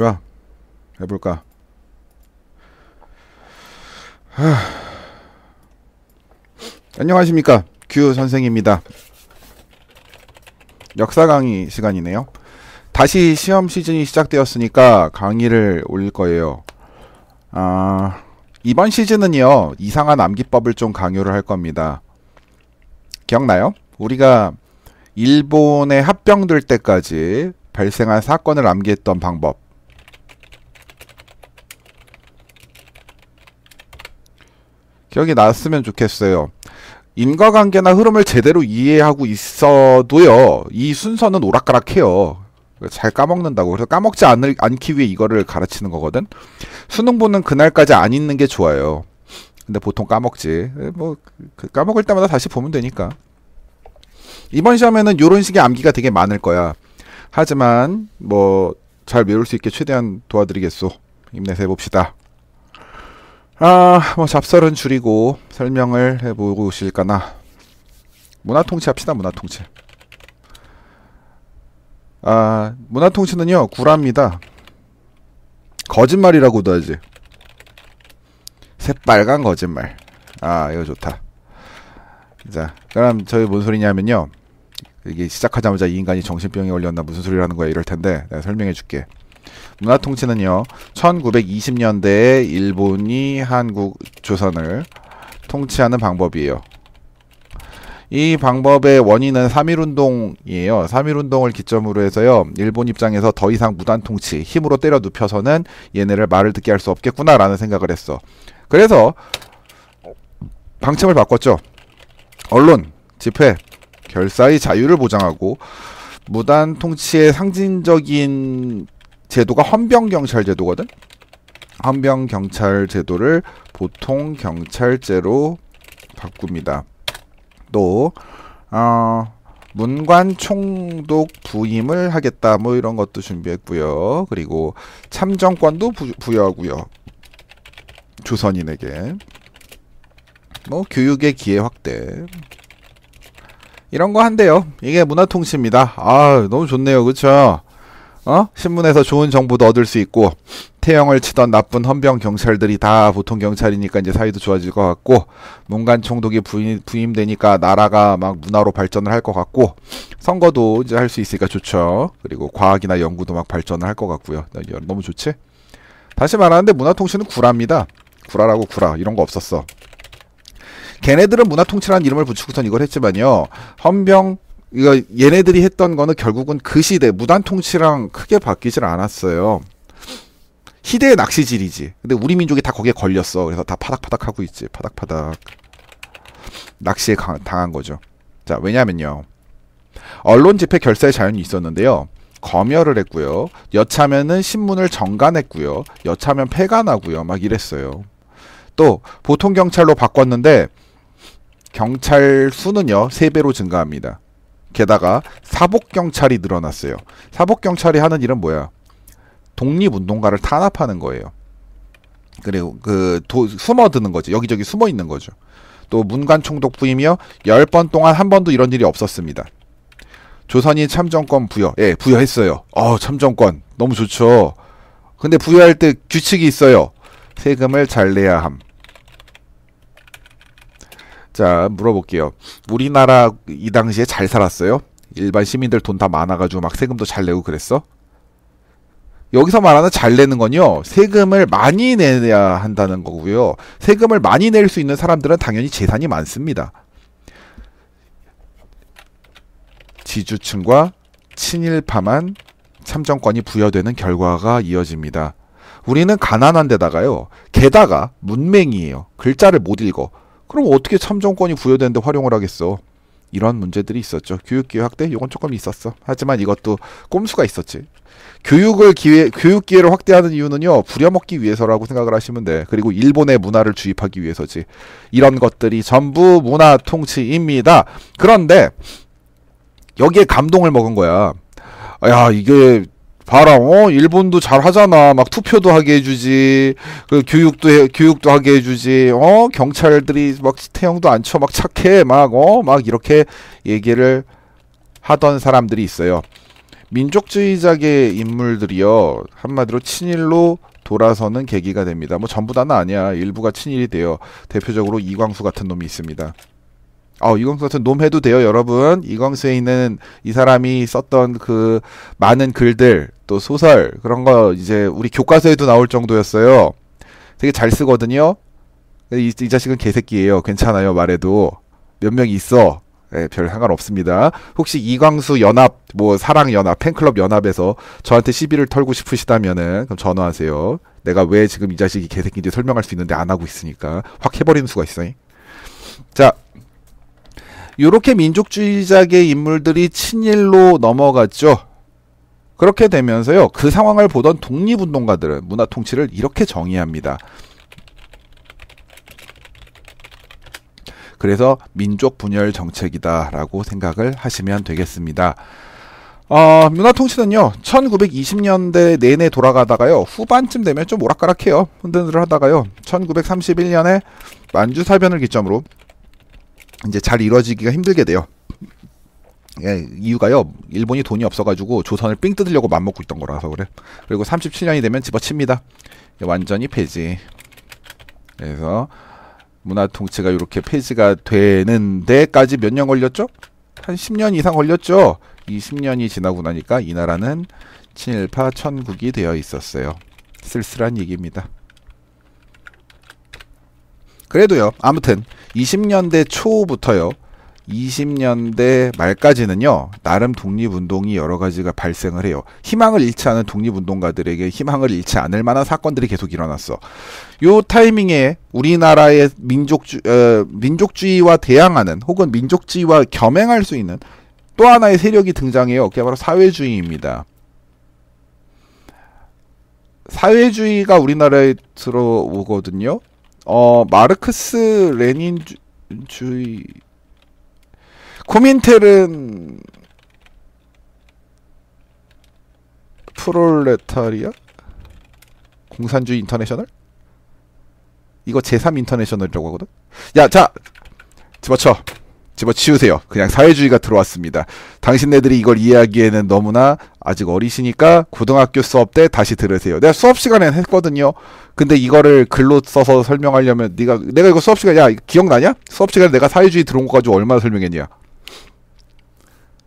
좋아. 해볼까? 안녕하십니까, 규 선생입니다. 역사 강의 시간이네요. 다시 시험 시즌이 시작되었으니까 강의를 올릴 거예요. 이번 시즌은요, 이상한 암기법을 좀 강요를 할 겁니다. 기억나요? 우리가 일본에 합병될 때까지 발생한 사건을 암기했던 방법. 기억이 났으면 좋겠어요. 인과관계나 흐름을 제대로 이해하고 있어도요, 이 순서는 오락가락해요. 잘 까먹는다고. 그래서 까먹지 않기 위해 이거를 가르치는 거거든. 수능 보는 그날까지 안 있는 게 좋아요. 근데 보통 까먹지. 뭐 까먹을 때마다 다시 보면 되니까. 이번 시험에는 이런 식의 암기가 되게 많을 거야. 하지만 뭐 잘 외울 수 있게 최대한 도와드리겠소. 힘내서 해봅시다. 뭐 잡설은 줄이고 설명을 해보실까나. 문화통치 합시다. 문화통치. 문화통치는요, 구라입니다. 거짓말이라고도 하지. 새빨간 거짓말. 이거 좋다. 자, 그럼 저희 뭔 소리냐면요, 이게 시작하자마자 이 인간이 정신병에 걸렸나 무슨 소리라는 거야 이럴 텐데 내가 설명해 줄게. 문화통치는요, 1920년대에 일본이 한국, 조선을 통치하는 방법이에요. 이 방법의 원인은 3.1운동이에요. 3.1운동을 기점으로 해서요, 일본 입장에서 더 이상 무단통치, 힘으로 때려 눕혀서는 얘네를 말을 듣게 할 수 없겠구나 라는 생각을 했어. 그래서 방침을 바꿨죠. 언론, 집회, 결사의 자유를 보장하고 무단통치의 상징적인 제도가 헌병경찰제도거든. 헌병경찰제도를 보통경찰제로 바꿉니다. 또 문관 총독 부임을 하겠다, 뭐 이런 것도 준비했고요. 그리고 참정권도 부여하고요, 조선인에게. 뭐 교육의 기회 확대, 이런 거 한대요. 이게 문화통치입니다. 너무 좋네요, 그쵸? 신문에서 좋은 정보도 얻을 수 있고, 태형을 치던 나쁜 헌병 경찰들이 다 보통 경찰이니까 이제 사이도 좋아질 것 같고, 문관 총독이 부임되니까 나라가 막 문화로 발전을 할 것 같고, 선거도 이제 할 수 있으니까 좋죠. 그리고 과학이나 연구도 막 발전을 할 것 같고요. 너무 좋지? 다시 말하는데 문화통치는 구라입니다. 구라라고, 구라 이런 거 없었어. 걔네들은 문화통치라는 이름을 붙이고선 이걸 했지만요, 이거 얘네들이 했던 거는 결국은 그 시대 무단통치랑 크게 바뀌질 않았어요. 시대의 낚시질이지. 근데 우리 민족이 다 거기에 걸렸어. 그래서 다 파닥파닥 하고 있지. 파닥파닥. 낚시에 당한 거죠. 자, 왜냐면요, 언론 집회 결사의 자유는 있었는데요, 검열을 했고요, 여차하면은 신문을 정간했고요, 여차하면 폐간하고요, 막 이랬어요. 또 보통 경찰로 바꿨는데 경찰 수는요 3배로 증가합니다. 게다가 사복경찰이 늘어났어요. 사복경찰이 하는 일은 뭐야? 독립운동가를 탄압하는 거예요. 그리고 숨어드는 거죠. 여기저기 숨어 있는 거죠. 또 문관총독 부임이요, 10번 동안 한 번도 이런 일이 없었습니다. 조선인 참정권 부여, 부여했어요. 참정권 너무 좋죠. 근데 부여할 때 규칙이 있어요. 세금을 잘 내야 함. 자, 물어볼게요. 우리나라 이 당시에 잘 살았어요? 일반 시민들 돈 다 많아가지고 막 세금도 잘 내고 그랬어? 여기서 말하는 잘 내는 건요, 세금을 많이 내야 한다는 거고요. 세금을 많이 낼 수 있는 사람들은 당연히 재산이 많습니다. 지주층과 친일파만 참정권이 부여되는 결과가 이어집니다. 우리는 가난한 데다가요, 게다가 문맹이에요. 글자를 못 읽어. 그럼 어떻게 참정권이 부여되는데 활용을 하겠어? 이런 문제들이 있었죠. 교육기회 확대, 이건 조금 있었어. 하지만 이것도 꼼수가 있었지. 교육 기회를 확대하는 이유는요, 부려먹기 위해서라고 생각을 하시면 돼. 그리고 일본의 문화를 주입하기 위해서지. 이런 것들이 전부 문화 통치입니다. 그런데 여기에 감동을 먹은 거야. 야, 이게 봐라, 일본도 잘 하잖아. 막 투표도 하게 해주지. 그 교육도 하게 해주지. 경찰들이 막 태형도 안 쳐. 막 착해. 막 이렇게 얘기를 하던 사람들이 있어요. 민족주의자계 인물들이요, 한마디로 친일로 돌아서는 계기가 됩니다. 뭐 전부 다는 아니야. 일부가 친일이 돼요. 대표적으로 이광수 같은 놈이 있습니다. 이광수 같은 놈 해도 돼요, 여러분. 이광수에 있는 이 사람이 썼던 그 많은 글들, 또 소설, 그런 거 이제 우리 교과서에도 나올 정도였어요. 되게 잘 쓰거든요. 이 자식은 개새끼예요. 괜찮아요, 말해도. 몇 명이 있어. 네, 별 상관없습니다. 혹시 이광수 연합, 뭐 사랑 연합, 팬클럽 연합에서 저한테 시비를 털고 싶으시다면은 그럼 전화하세요. 내가 왜 지금 이 자식이 개새끼인지 설명할 수 있는데 안 하고 있으니까 확 해버리는 수가 있어요. 자, 요렇게 민족주의자계 인물들이 친일로 넘어갔죠. 그렇게 되면서요, 그 상황을 보던 독립운동가들은 문화통치를 이렇게 정의합니다. 그래서 민족 분열 정책이다라고 생각을 하시면 되겠습니다. 문화통치는요, 1920년대 내내 돌아가다가요, 후반쯤 되면 좀 오락가락해요. 흔들흔들 하다가요, 1931년에 만주사변을 기점으로 이제 잘 이루어지기가 힘들게 돼요. 예, 이유가요, 일본이 돈이 없어가지고 조선을 삥 뜯으려고 맘먹고 있던 거라서 그래. 그리고 37년이 되면 집어칩니다. 완전히 폐지. 그래서 문화통치가 이렇게 폐지가 되는 데까지 몇 년 걸렸죠? 한 10년 이상 걸렸죠? 이 10년이 지나고 나니까 이 나라는 친일파 천국이 되어 있었어요. 쓸쓸한 얘기입니다. 그래도요, 아무튼 20년대 초부터요, 20년대 말까지는요, 나름 독립운동이 여러 가지가 발생을 해요. 희망을 잃지 않은 독립운동가들에게 희망을 잃지 않을 만한 사건들이 계속 일어났어. 요 타이밍에 우리나라의 민족주의와 대항하는, 혹은 민족주의와 겸행할 수 있는 또 하나의 세력이 등장해요. 그게 바로 사회주의입니다. 사회주의가 우리나라에 들어오거든요. 마르크스 레닌주의, 코민텔은 프롤레타리아? 공산주의 인터내셔널? 이거 제3 인터내셔널이라고 하거든? 야, 자! 집어치우세요. 그냥 사회주의가 들어왔습니다. 당신네들이 이걸 이해하기에는 너무나 아직 어리시니까 고등학교 수업 때 다시 들으세요. 내가 수업 시간에 했거든요. 근데 이거를 글로 써서 설명하려면 내가 이거 수업 시간, 야, 기억나냐? 수업 시간에 내가 사회주의 들어온 거 가지고 얼마나 설명했냐?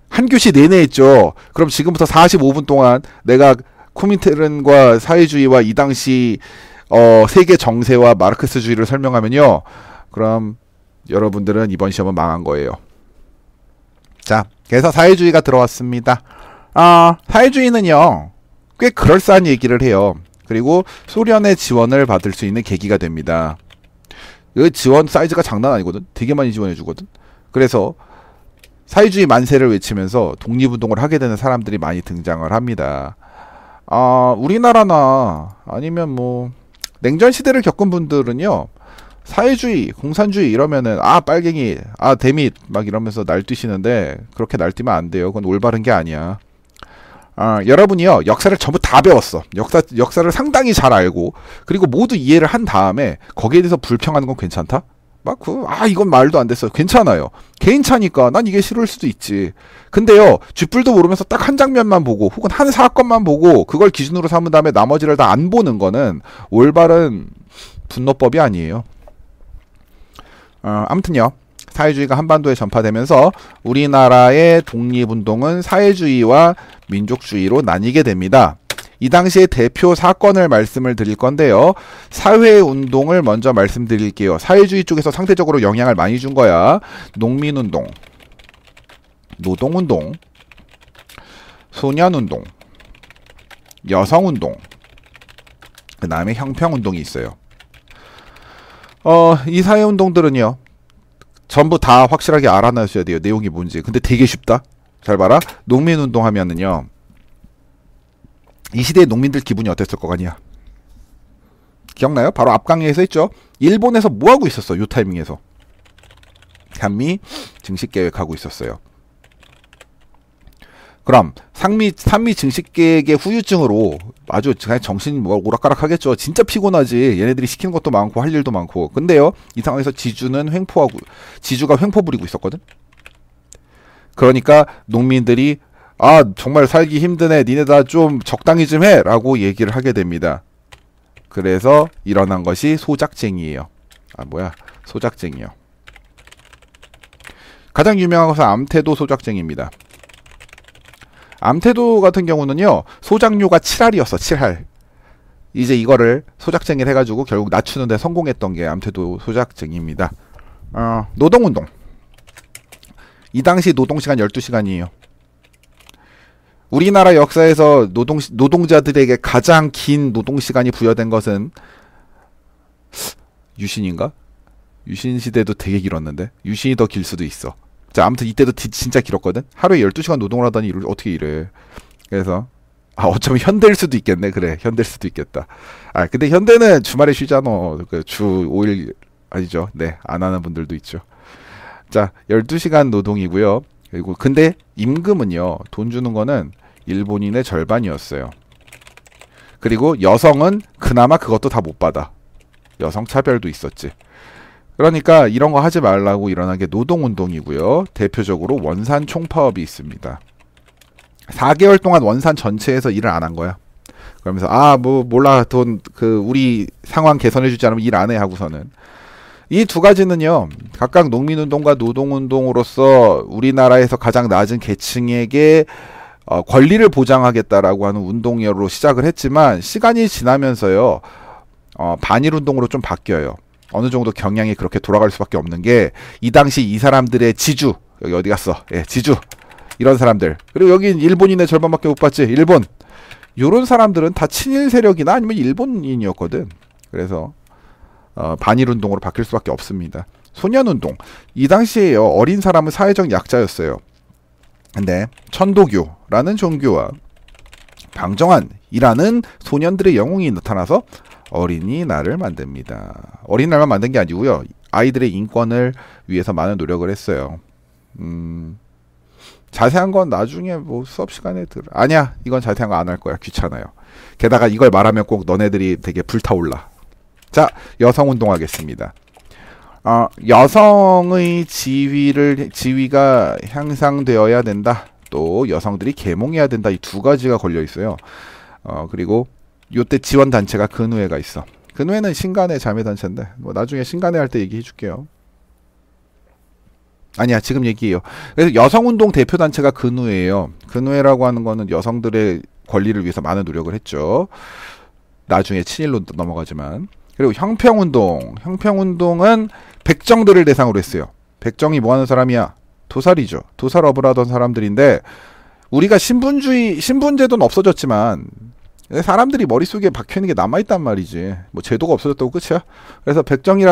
한 교시 내내 했죠. 그럼 지금부터 45분 동안 내가 코민테른과 사회주의와 이 당시 세계 정세와 마르크스주의를 설명하면요, 그럼 여러분들은 이번 시험은 망한 거예요. 자, 그래서 사회주의가 들어왔습니다. 사회주의는요, 꽤 그럴싸한 얘기를 해요. 그리고 소련의 지원을 받을 수 있는 계기가 됩니다. 그 지원 사이즈가 장난 아니거든. 되게 많이 지원해 주거든. 그래서 사회주의 만세를 외치면서 독립운동을 하게 되는 사람들이 많이 등장을 합니다. 우리나라나 아니면 뭐 냉전 시대를 겪은 분들은요, 사회주의, 공산주의 이러면은 빨갱이, 대밋 막 이러면서 날뛰시는데 그렇게 날뛰면 안 돼요. 그건 올바른 게 아니야. 여러분이요, 역사를 전부 다 배웠어. 역사를 상당히 잘 알고, 그리고 모두 이해를 한 다음에 거기에 대해서 불평하는 건 괜찮다? 이건 말도 안 됐어. 괜찮아요. 개인 차니까 난 이게 싫을 수도 있지. 근데요, 쥐뿔도 모르면서 딱 한 장면만 보고, 혹은 한 사건만 보고 그걸 기준으로 삼은 다음에 나머지를 다 안 보는 거는 올바른 분노법이 아니에요. 아무튼요, 사회주의가 한반도에 전파되면서 우리나라의 독립운동은 사회주의와 민족주의로 나뉘게 됩니다. 이 당시의 대표 사건을 말씀을 드릴 건데요, 사회운동을 먼저 말씀드릴게요. 사회주의 쪽에서 상대적으로 영향을 많이 준 거야. 농민운동, 노동운동, 소년운동, 여성운동, 그 다음에 형평운동이 있어요. 이 사회운동들은요, 전부 다 확실하게 알아놔셔야 돼요. 내용이 뭔지. 근데 되게 쉽다. 잘 봐라. 농민운동 하면은요, 이 시대의 농민들 기분이 어땠을 것 같냐? 기억나요? 바로 앞 강의에서 했죠. 일본에서 뭐하고 있었어? 요 타이밍에서 한미 증식 계획하고 있었어요. 그럼 산미 증식 계획의 후유증으로 아주 그냥 정신이 오락가락 하겠죠. 진짜 피곤하지. 얘네들이 시키는 것도 많고 할 일도 많고. 근데요, 이 상황에서 지주가 횡포 부리고 있었거든. 그러니까 농민들이 아 정말 살기 힘드네, 니네다 좀 적당히 좀 해 라고 얘기를 하게 됩니다. 그래서 일어난 것이 소작쟁이에요. 아 뭐야, 소작쟁이요. 가장 유명한 것은 암태도 소작쟁이입니다. 암태도 같은 경우는요, 소작료가 7알이었어. 7알. 이제 이거를 소작쟁이를 해가지고 결국 낮추는데 성공했던 게 암태도 소작쟁이입니다. 노동운동. 이 당시 노동시간 12시간이에요. 우리나라 역사에서 노동자들에게 가장 긴 노동시간이 부여된 것은 유신인가? 유신 시대도 되게 길었는데 유신이 더 길 수도 있어. 자, 아무튼 이때도 진짜 길었거든. 하루에 12시간 노동을 하다니 이를 어떻게 이래. 그래서 어쩌면 현대일 수도 있겠네. 그래, 현대일 수도 있겠다. 근데 현대는 주말에 쉬잖아. 그 주 5일 아니죠. 네, 안 하는 분들도 있죠. 자, 12시간 노동이고요. 그리고 근데 임금은요, 돈 주는 거는 일본인의 절반이었어요. 그리고 여성은 그나마 그것도 다 못 받아. 여성 차별도 있었지. 그러니까 이런 거 하지 말라고 일어난 게 노동운동이고요. 대표적으로 원산 총파업이 있습니다. 4개월 동안 원산 전체에서 일을 안 한 거야. 그러면서 몰라, 돈 우리 상황 개선해주지 않으면 일 안 해 하고서는. 이 두 가지는요, 각각 농민운동과 노동운동으로서 우리나라에서 가장 낮은 계층에게 권리를 보장하겠다라고 하는 운동으로 시작을 했지만 시간이 지나면서요, 반일운동으로 좀 바뀌어요. 어느 정도 경향이 그렇게 돌아갈 수밖에 없는 게, 이 당시 이 사람들의 지주, 여기 어디 갔어? 예, 지주, 이런 사람들, 그리고 여긴 일본인의 절반밖에 못 받지. 일본, 요런 사람들은 다 친일 세력이나 아니면 일본인이었거든. 그래서 반일운동으로 바뀔 수밖에 없습니다. 소년운동, 이 당시에요, 어린 사람은 사회적 약자였어요. 근데 천도교라는 종교와 방정환이라는 소년들의 영웅이 나타나서 어린이날을 만듭니다. 어린이날만 만든 게 아니고요, 아이들의 인권을 위해서 많은 노력을 했어요. 자세한 건 나중에 뭐 수업 시간에 아니야, 이건 자세한 거 안 할 거야. 귀찮아요. 게다가 이걸 말하면 꼭 너네들이 되게 불타올라. 자, 여성운동 하겠습니다. 여성의 지위가 향상되어야 된다. 또 여성들이 계몽해야 된다. 이 두 가지가 걸려 있어요. 그리고 요때 지원 단체가 근우회가 있어. 근우회는 신간의 자매 단체인데 뭐 나중에 신간회 할 때 얘기해 줄게요. 아니야, 지금 얘기해요. 그래서 여성운동 대표 단체가 근우회예요. 근우회라고 하는 거는 여성들의 권리를 위해서 많은 노력을 했죠. 나중에 친일로 넘어가지만. 그리고 형평운동은 백정들을 대상으로 했어요. 백정이 뭐 하는 사람이야? 도살이죠. 도살업을 하던 사람들인데, 우리가 신분제도는 없어졌지만 사람들이 머릿속에 박혀있는 게 남아있단 말이지. 뭐 제도가 없어졌다고 끝이야? 그래서 백정의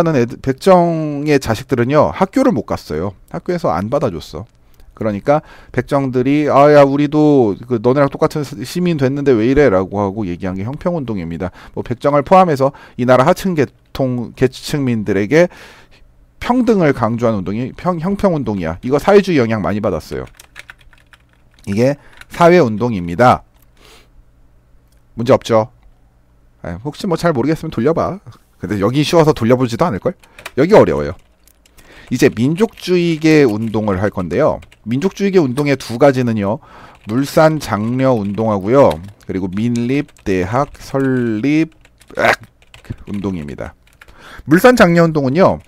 자식들은요, 학교를 못 갔어요. 학교에서 안 받아줬어. 그러니까 백정들이 야, 우리도 너네랑 똑같은 시민 됐는데 왜 이래? 라고 하고 얘기한 게 형평운동입니다. 뭐 백정을 포함해서 이 나라 하층 계층민들에게 평등을 강조하는 운동이 형평운동이야. 이거 사회주의 영향 많이 받았어요. 이게 사회운동입니다. 문제 없죠? 혹시 뭐 잘 모르겠으면 돌려봐. 근데 여기 쉬워서 돌려보지도 않을걸? 여기 어려워요. 이제 민족주의계 운동을 할 건데요. 민족주의계 운동의 두 가지는요, 물산 장려 운동하고요, 그리고 민립 대학 설립 운동입니다. 물산 장려 운동은요,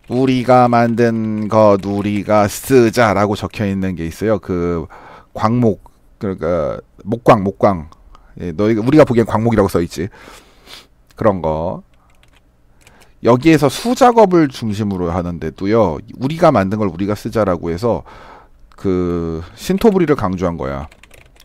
우리가 만든 것 우리가 쓰자라고 적혀 있는 게 있어요. 그 광목, 그러니까 목광. 예, 우리가 보기엔 광목이라고 써 있지. 그런 거. 여기에서 수작업을 중심으로 하는데도요, 우리가 만든 걸 우리가 쓰자라고 해서 그 신토부리를 강조한 거야.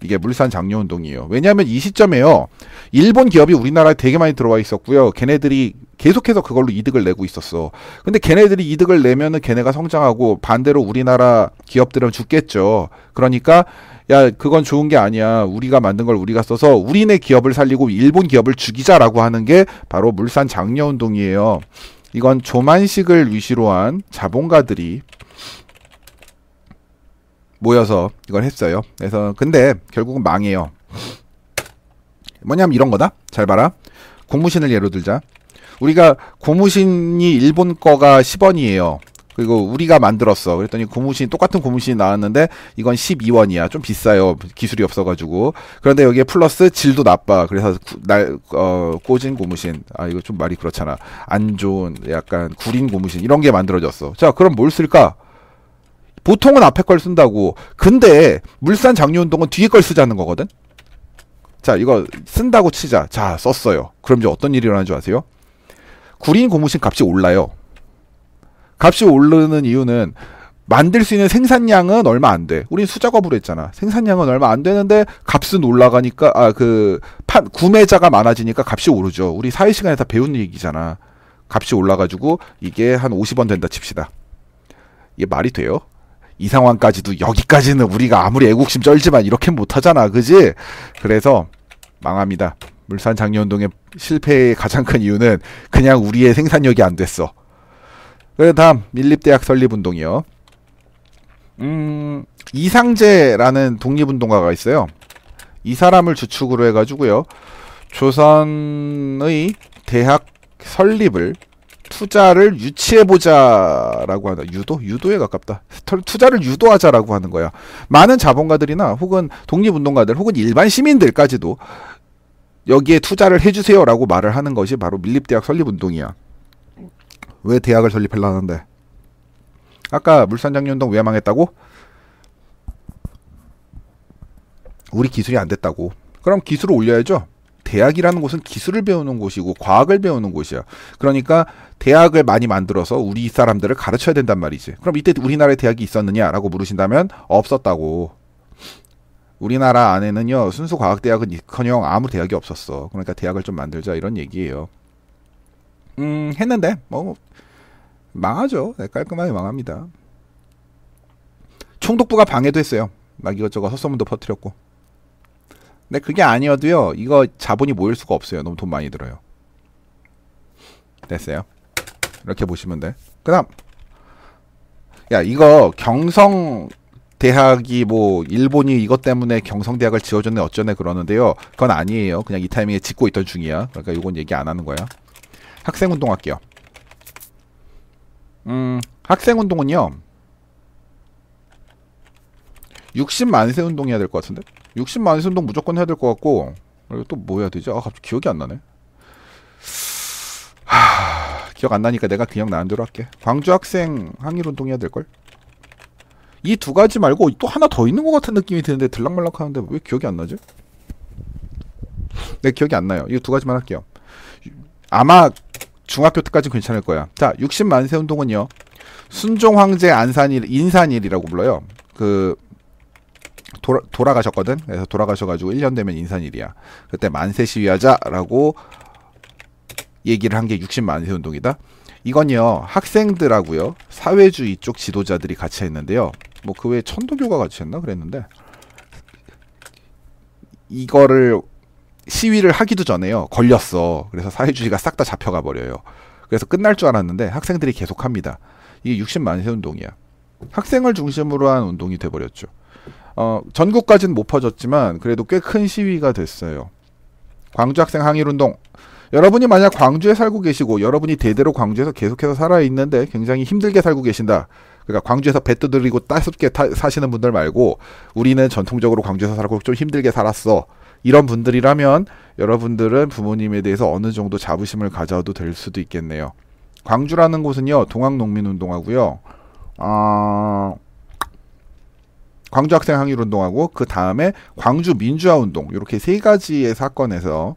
이게 물산 장려 운동이에요. 왜냐하면 이 시점에요, 일본 기업이 우리나라에 되게 많이 들어와 있었고요, 걔네들이 계속해서 그걸로 이득을 내고 있었어. 근데 걔네들이 이득을 내면은 걔네가 성장하고, 반대로 우리나라 기업들은 죽겠죠. 그러니까 야, 그건 좋은 게 아니야. 우리가 만든 걸 우리가 써서 우리네 기업을 살리고 일본 기업을 죽이자라고 하는 게 바로 물산 장려 운동이에요. 이건 조만식을 위시로 한 자본가들이 모여서 이걸 했어요. 그래서 근데 결국은 망해요. 뭐냐면 이런 거다. 잘 봐라. 고무신을 예로 들자. 우리가 고무신이 일본 거가 10원이에요. 그리고 우리가 만들었어. 그랬더니 고무신 똑같은 고무신이 나왔는데 이건 12원이야. 좀 비싸요. 기술이 없어가지고. 그런데 여기에 플러스 질도 나빠. 그래서 꽂은 고무신. 아 이거 좀 말이 그렇잖아. 안 좋은 약간 구린 고무신 이런 게 만들어졌어. 자 그럼 뭘 쓸까? 보통은 앞에 걸 쓴다고. 근데 물산 장려운동은 뒤에 걸 쓰자는 거거든. 자 이거 쓴다고 치자. 자 썼어요. 그럼 이제 어떤 일이 일어나는 줄 아세요? 구린 고무신 값이 올라요. 값이 오르는 이유는 만들 수 있는 생산량은 얼마 안 돼. 우린 수작업으로 했잖아. 생산량은 얼마 안 되는데 값은 올라가니까 구매자가 많아지니까 값이 오르죠. 우리 사회시간에 다 배운 얘기잖아. 값이 올라가지고 이게 한 50원 된다 칩시다. 이게 말이 돼요? 이 상황까지도 여기까지는 우리가 아무리 애국심 쩔지만 이렇게 못하잖아. 그지? 그래서 망합니다. 물산 장려운동의 실패의 가장 큰 이유는 그냥 우리의 생산력이 안 됐어. 그리고 다음 밀립대학 설립운동이요. 이상제라는 독립운동가가 있어요. 이 사람을 주축으로 해가지고요. 조선의 대학 설립을 투자를 유치해보자라고 하다. 유도에 가깝다. 투자를 유도하자라고 하는 거야. 많은 자본가들이나 혹은 독립운동가들 혹은 일반 시민들까지도 여기에 투자를 해주세요라고 말을 하는 것이 바로 밀립대학 설립운동이야. 왜 대학을 설립하려는데? 아까 물산장려운동 왜 망했다고? 우리 기술이 안 됐다고. 그럼 기술을 올려야죠. 대학이라는 곳은 기술을 배우는 곳이고 과학을 배우는 곳이야. 그러니까 대학을 많이 만들어서 우리 사람들을 가르쳐야 된단 말이지. 그럼 이때 우리나라에 대학이 있었느냐라고 물으신다면 없었다고. 우리나라 안에는요 순수 과학대학은 커녕 아무 대학이 없었어. 그러니까 대학을 좀 만들자 이런 얘기예요. 했는데 뭐 망하죠. 깔끔하게 망합니다. 총독부가 방해도 했어요. 막 이것저것 헛소문도 퍼뜨렸고. 근데 그게 아니어도요 이거 자본이 모일 수가 없어요. 너무 돈 많이 들어요. 됐어요. 이렇게 보시면 돼. 그 다음 야 이거 경성 대학이 뭐 일본이 이것 때문에 경성대학을 지어줬네 어쩌네 그러는데요. 그건 아니에요. 그냥 이 타이밍에 짓고 있던 중이야. 그러니까 이건 얘기 안 하는 거야. 학생운동 할게요. 학생운동은요 60만세 운동 해야 될 것 같은데 60만세 운동 무조건 해야 될 것 같고 그리고 또 뭐 해야 되지? 아 갑자기 기억이 안 나네. 기억 안 나니까 내가 그냥 나은 대로 할게. 광주 학생 항일운동 해야 될걸? 이 두 가지 말고 또 하나 더 있는 것 같은 느낌이 드는데 들락말락 하는데 왜 기억이 안 나지? 내 기억이 안 나요. 이 두 가지만 할게요. 아마 중학교 때까지는 괜찮을 거야. 자, 60만세 운동은요. 순종 황제 인산일이라고 불러요. 돌아가셨거든. 그래서 돌아가셔가지고 1년 되면 인산일이야. 그때 만세 시위하자라고 얘기를 한 게 60만세 운동이다. 이건요 학생들하고요 사회주의 쪽 지도자들이 같이 했는데요. 뭐 그 외에 천도교가 같이 했나 그랬는데 이거를 시위를 하기도 전에요 걸렸어. 그래서 사회주의가 싹 다 잡혀가 버려요. 그래서 끝날 줄 알았는데 학생들이 계속합니다. 이게 60만세 운동이야. 학생을 중심으로 한 운동이 돼버렸죠. 전국까지는 못 퍼졌지만 그래도 꽤 큰 시위가 됐어요. 광주 학생 항일운동. 여러분이 만약 광주에 살고 계시고 여러분이 대대로 광주에서 계속해서 살아있는데 굉장히 힘들게 살고 계신다. 그러니까 광주에서 배 두드리고 따숩게 사시는 분들 말고 우리는 전통적으로 광주에서 살고 좀 힘들게 살았어. 이런 분들이라면 여러분들은 부모님에 대해서 어느 정도 자부심을 가져도 될 수도 있겠네요. 광주라는 곳은요. 동학농민운동하고요. 광주 학생 항일운동하고 그 다음에 광주 민주화운동 이렇게 세 가지의 사건에서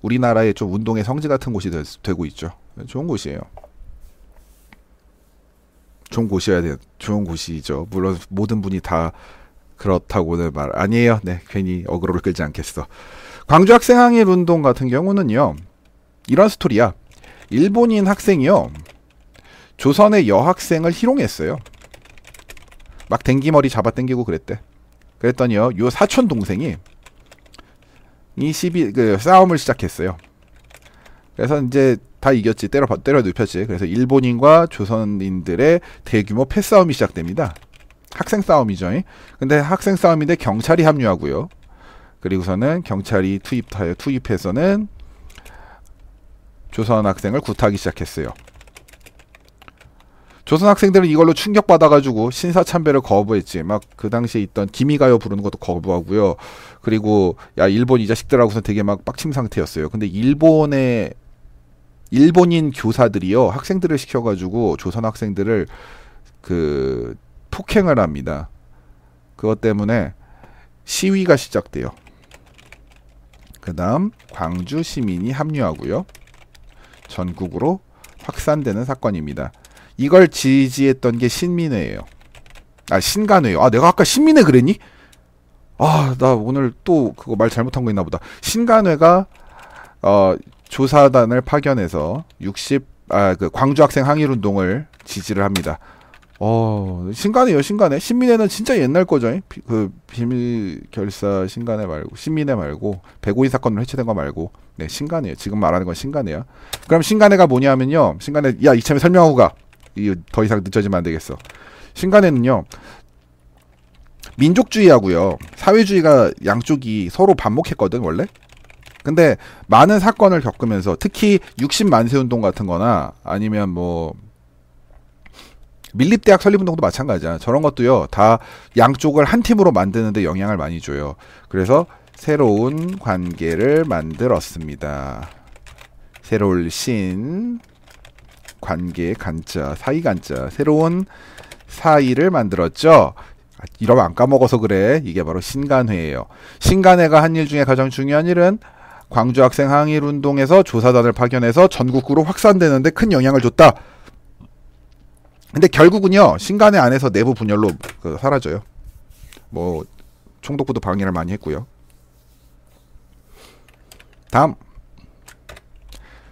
우리나라의 좀 운동의 성지 같은 곳이 되고 있죠. 좋은 곳이에요. 좋은 곳이어야 돼요. 좋은 곳이죠. 물론 모든 분이 다 그렇다고는 말 아니에요. 네, 괜히 어그로를 끌지 않겠어. 광주 학생 항일 운동 같은 경우는요. 이런 스토리야. 일본인 학생이요. 조선의 여학생을 희롱했어요. 막 댕기머리 잡아당기고 그랬대. 그랬더니요. 요 사촌 동생이 싸움을 시작했어요. 그래서 이제 다 이겼지. 때려 눕혔지. 그래서 일본인과 조선인들의 대규모 패싸움이 시작됩니다. 학생 싸움이죠. 근데 학생 싸움인데 경찰이 합류하고요. 그리고서는 경찰이 투입해서는 조선 학생을 구타하기 시작했어요. 조선 학생들은 이걸로 충격받아가지고 신사참배를 거부했지. 막 그 당시에 있던 기미가요 부르는 것도 거부하고요. 그리고 야 일본 이 자식들하고서 되게 막 빡침 상태였어요. 근데 일본인 교사들이요 학생들을 시켜가지고 조선 학생들을 그 폭행을 합니다. 그것 때문에 시위가 시작돼요. 그 다음 광주 시민이 합류하고요. 전국으로 확산되는 사건입니다. 이걸 지지했던 게 신민회예요. 아 신간회요. 아 내가 아까 신민회 그랬니? 아 나 오늘 또 그거 말 잘못한 거 있나 보다. 신간회가 조사단을 파견해서 그 광주 학생 항일 운동을 지지를 합니다. 신간회요, 신간회. 신민회는 진짜 옛날 거죠. 그 비밀 결사 신간회 말고 신민회 말고 105인 사건으로 해체된 거 말고 네 신간회요. 지금 말하는 건 신간회야. 그럼 신간회가 뭐냐면요. 신간회 야 이참에 설명하고 가. 이거 더 이상 늦어지면 안 되겠어. 신간회는요. 민족주의하고요. 사회주의가 양쪽이 서로 반목했거든 원래. 근데 많은 사건을 겪으면서 특히 60만세 운동 같은 거나 아니면 뭐 밀립대학 설립운동도 마찬가지야. 저런 것도요. 다 양쪽을 한 팀으로 만드는데 영향을 많이 줘요. 그래서 새로운 관계를 만들었습니다. 새로운 신 관계 간자 사이 간자 새로운 사이를 만들었죠. 이러면 안 까먹어서 그래. 이게 바로 신간회예요. 신간회가 한 일 중에 가장 중요한 일은 광주 학생 항일 운동에서 조사단을 파견해서 전국으로 확산되는데 큰 영향을 줬다. 근데 결국은요 신간회 안에서 내부 분열로 사라져요. 뭐 총독부도 방해를 많이 했고요. 다음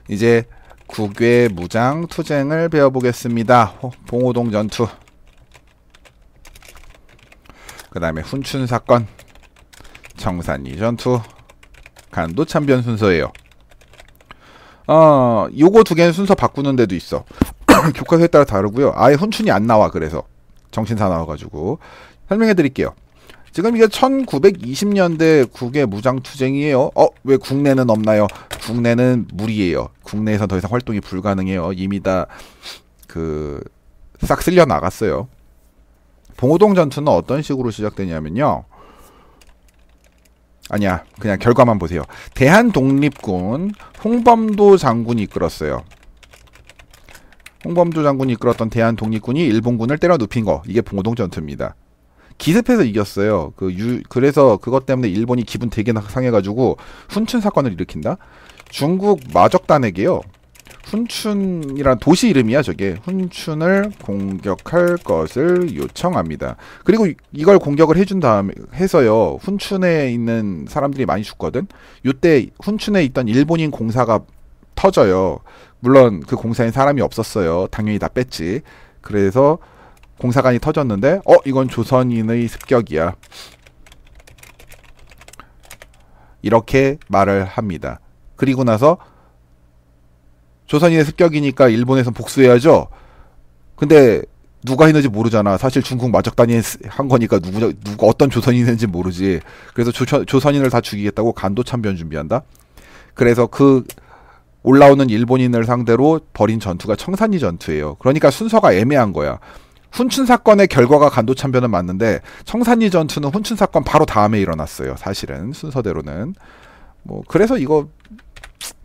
이제 국외 무장 투쟁을 배워보겠습니다. 봉오동 전투, 그 다음에 훈춘 사건, 청산리 전투, 간도 참변 순서예요. 요거 두 개는 순서 바꾸는 데도 있어. 교과서에 따라 다르고요. 아예 훈춘이 안 나와. 그래서 정신사 나와가지고 설명해 드릴게요. 지금 이게 1920년대 국외 무장투쟁이에요. 왜 국내는 없나요? 국내는 무리예요. 국내에선 더 이상 활동이 불가능해요. 이미 다 싹 쓸려 나갔어요. 봉오동 전투는 어떤 식으로 시작되냐면요. 아니야, 그냥 결과만 보세요. 대한독립군 홍범도 장군이 이끌었어요. 홍범도 장군이 이끌었던 대한독립군이 일본군을 때려 눕힌 거. 이게 봉오동 전투입니다. 기습해서 이겼어요. 그래서 그것 때문에 일본이 기분 되게 상해가지고 훈춘 사건을 일으킨다. 중국 마적단에게요. 훈춘이란 도시 이름이야. 저게 훈춘을 공격할 것을 요청합니다. 그리고 이걸 공격을 해준 다음에 해서요. 훈춘에 있는 사람들이 많이 죽거든. 이때 훈춘에 있던 일본인 공사가 터져요. 물론 그 공사엔 사람이 없었어요. 당연히 다 뺐지. 그래서 공사관이 터졌는데 이건 조선인의 습격이야. 이렇게 말을 합니다. 그리고 나서 조선인의 습격이니까 일본에서 복수해야죠. 근데 누가 했는지 모르잖아. 사실 중국 마적단이 한 거니까 누가 어떤 조선인이 했는지 모르지. 그래서 조선인을 다 죽이겠다고 간도 참변 준비한다. 그래서 그 올라오는 일본인을 상대로 벌인 전투가 청산리 전투예요. 그러니까 순서가 애매한 거야. 훈춘 사건의 결과가 간도 참변은 맞는데 청산리 전투는 훈춘 사건 바로 다음에 일어났어요. 사실은 순서대로는 그래서 이거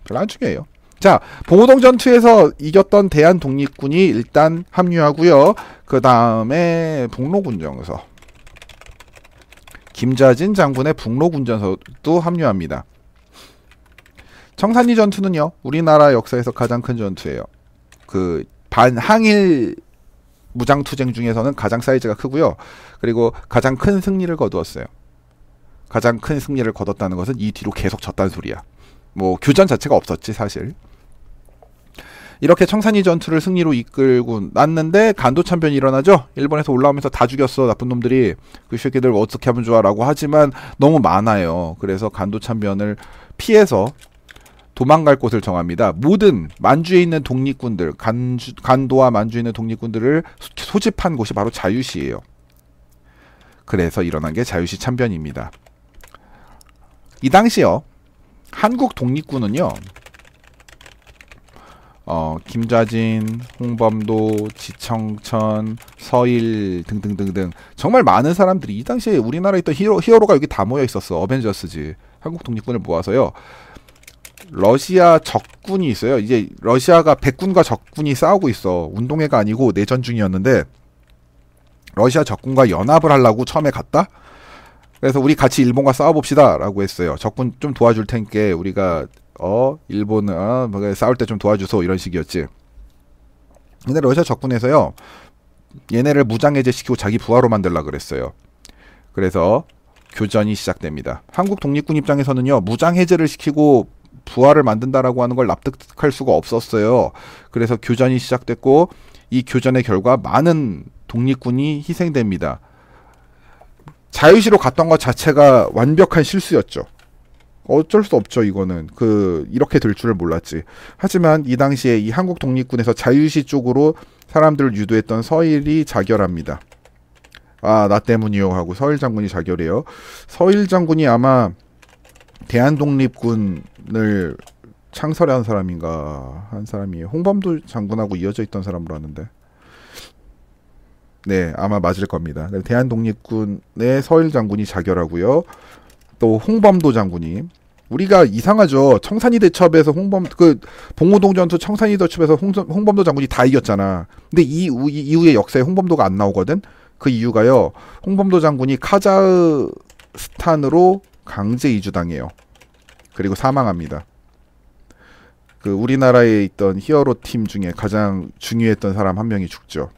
별로 안 중요해요. 자, 봉오동 전투에서 이겼던 대한독립군이 일단 합류하고요. 그 다음에 북로군정서 김자진 장군의 북로군정서도 합류합니다. 청산리 전투는요, 우리나라 역사에서 가장 큰 전투예요. 반항일 무장투쟁 중에서는 가장 사이즈가 크고요. 그리고 가장 큰 승리를 거두었어요. 가장 큰 승리를 거뒀다는 것은 이 뒤로 계속 졌다는 소리야. 교전 자체가 없었지 사실. 이렇게 청산리 전투를 승리로 이끌고 났는데 간도 참변이 일어나죠. 일본에서 올라오면서 다 죽였어. 나쁜 놈들이. 그 새끼들 어떻게 하면 좋아 라고 하지만 너무 많아요. 그래서 간도 참변을 피해서 도망갈 곳을 정합니다. 모든 만주에 있는 독립군들, 간도와 만주에 있는 독립군들을 소집한 곳이 바로 자유시예요. 그래서 일어난 게 자유시 참변입니다. 이 당시요, 한국 독립군은요, 김좌진, 홍범도, 지청천, 서일 등등등등 정말 많은 사람들이 이 당시에 우리나라에 있던 히어로가 여기 다 모여 있었어. 어벤져스지. 한국 독립군을 모아서요. 러시아 적군이 있어요. 이제 러시아가 백군과 적군이 싸우고 있어. 운동회가 아니고 내전 중이었는데 러시아 적군과 연합을 하려고 처음에 갔다. 그래서 우리 같이 일본과 싸워봅시다 라고 했어요. 적군 좀 도와줄 테니까 우리가 일본 싸울 때 좀 도와주소 이런 식이었지. 근데 러시아 적군에서요 얘네를 무장해제시키고 자기 부하로 만들라 그랬어요. 그래서 교전이 시작됩니다. 한국 독립군 입장에서는요 무장해제를 시키고 부하를 만든다라고 하는 걸 납득할 수가 없었어요. 그래서 교전이 시작됐고 이 교전의 결과 많은 독립군이 희생됩니다. 자유시로 갔던 것 자체가 완벽한 실수였죠. 어쩔 수 없죠. 이거는 이렇게 될 줄을 몰랐지. 하지만 이 당시에 이 한국 독립군에서 자유시 쪽으로 사람들을 유도했던 서일이 자결합니다. 나 때문이요 하고 서일 장군이 자결해요. 서일 장군이 아마 대한독립군을 창설한 사람인가 한 사람이에요. 홍범도 장군하고 이어져 있던 사람으로 아는데. 네, 아마 맞을 겁니다. 대한독립군의 서일 장군이 자결하고요. 또 홍범도 장군이, 우리가 이상하죠. 청산리 대첩에서 봉오동 전투 청산리 대첩에서 홍범도 장군이 다 이겼잖아. 근데 이후에 역사에 홍범도가 안 나오거든. 그 이유가요. 홍범도 장군이 카자흐스탄으로 강제 이주당해요. 그리고 사망합니다. 우리나라에 있던 히어로 팀 중에 가장 중요했던 사람 한 명이 죽죠.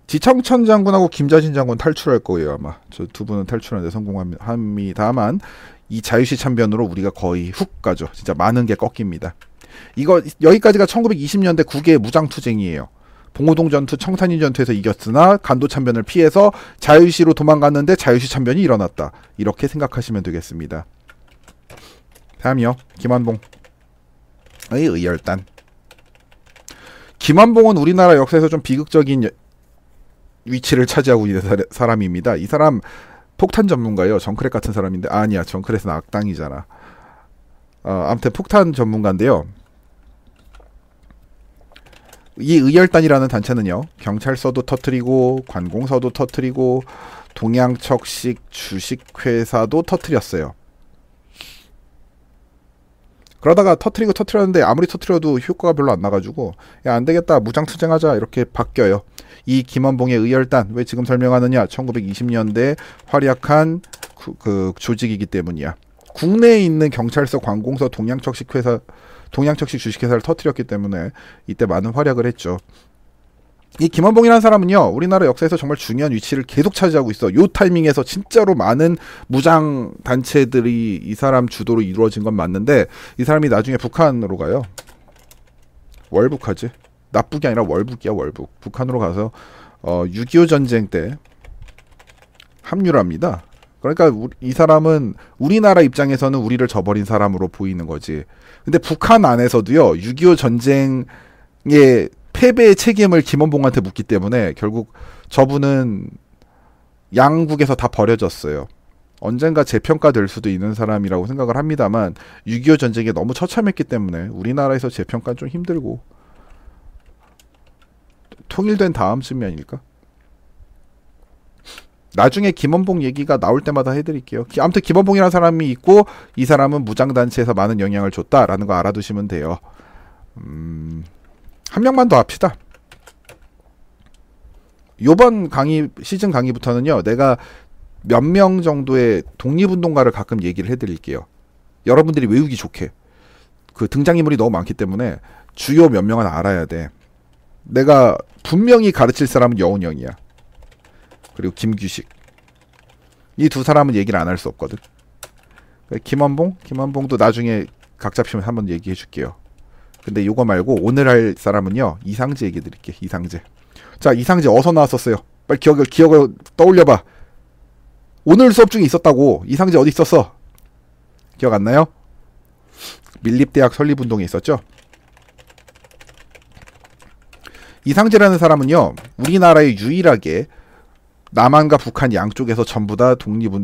지청천 장군하고 김좌진 장군 탈출할 거예요. 아마 저 두 분은 탈출하는데 성공합니다만 이 자유시 참변으로 우리가 거의 훅 가죠. 진짜 많은 게 꺾입니다. 여기까지가 1920년대 국외 무장투쟁이에요. 봉오동 전투, 청산리 전투에서 이겼으나 간도 참변을 피해서 자유시로 도망갔는데 자유시 참변이 일어났다. 이렇게 생각하시면 되겠습니다. 다음이요. 김환봉의 의열단. 김환봉은 우리나라 역사에서 좀 비극적인 위치를 차지하고 있는 사람입니다. 이 사람 폭탄 전문가예요. 정크렛 같은 사람인데 아니야. 정크렛은 악당이잖아. 아무튼 폭탄 전문가인데요. 이 의열단이라는 단체는요. 경찰서도 터뜨리고 관공서도 터뜨리고 동양척식 주식회사도 터뜨렸어요. 그러다가 터뜨렸는데 아무리 터뜨려도 효과가 별로 안 나가지고 야 안되겠다 무장투쟁하자 이렇게 바뀌어요. 이 김원봉의 의열단 왜 지금 설명하느냐. 1920년대 활약한 조직이기 때문이야. 국내에 있는 경찰서, 관공서, 동양척식 주식회사를 터뜨렸기 때문에 이때 많은 활약을 했죠. 이 김원봉이라는 사람은요. 우리나라 역사에서 정말 중요한 위치를 계속 차지하고 있어. 요 타이밍에서 진짜로 많은 무장 단체들이 이 사람 주도로 이루어진 건 맞는데 이 사람이 나중에 북한으로 가요. 월북하지. 납북이 아니라 월북이야. 월북. 북한으로 가서 6.25 전쟁 때 합류를 합니다. 그러니까 이 사람은 우리나라 입장에서는 우리를 저버린 사람으로 보이는 거지. 근데 북한 안에서도요. 6.25 전쟁의 패배의 책임을 김원봉한테 묻기 때문에 결국 저분은 양국에서 다 버려졌어요. 언젠가 재평가될 수도 있는 사람이라고 생각을 합니다만 6.25 전쟁에 너무 처참했기 때문에 우리나라에서 재평가는 좀 힘들고 통일된 다음쯤이 아닐까? 나중에 김원봉 얘기가 나올 때마다 해드릴게요. 아무튼 김원봉이라는 사람이 있고 이 사람은 무장단체에서 많은 영향을 줬다라는 거 알아두시면 돼요. 한 명만 더 합시다. 요번 시즌 강의부터는요. 내가 몇 명 정도의 독립운동가를 가끔 얘기를 해드릴게요. 여러분들이 외우기 좋게. 등장인물이 너무 많기 때문에 주요 몇 명은 알아야 돼. 내가 분명히 가르칠 사람은 여운형이야. 그리고 김규식. 이 두 사람은 얘기를 안 할 수 없거든. 김원봉도 나중에 각 잡히면 한번 얘기해 줄게요. 근데 요거 말고 오늘 할 사람은요. 이상재 얘기 드릴게. 이상재. 자, 이상재 어디서 나왔었어요? 빨리 기억을 떠올려봐. 오늘 수업 중에 있었다고. 이상재 어디 있었어? 기억 안 나요? 밀립대학 설립운동에 있었죠? 이상재라는 사람은요. 우리나라에 유일하게 남한과 북한 양쪽에서 전부 다 독립운동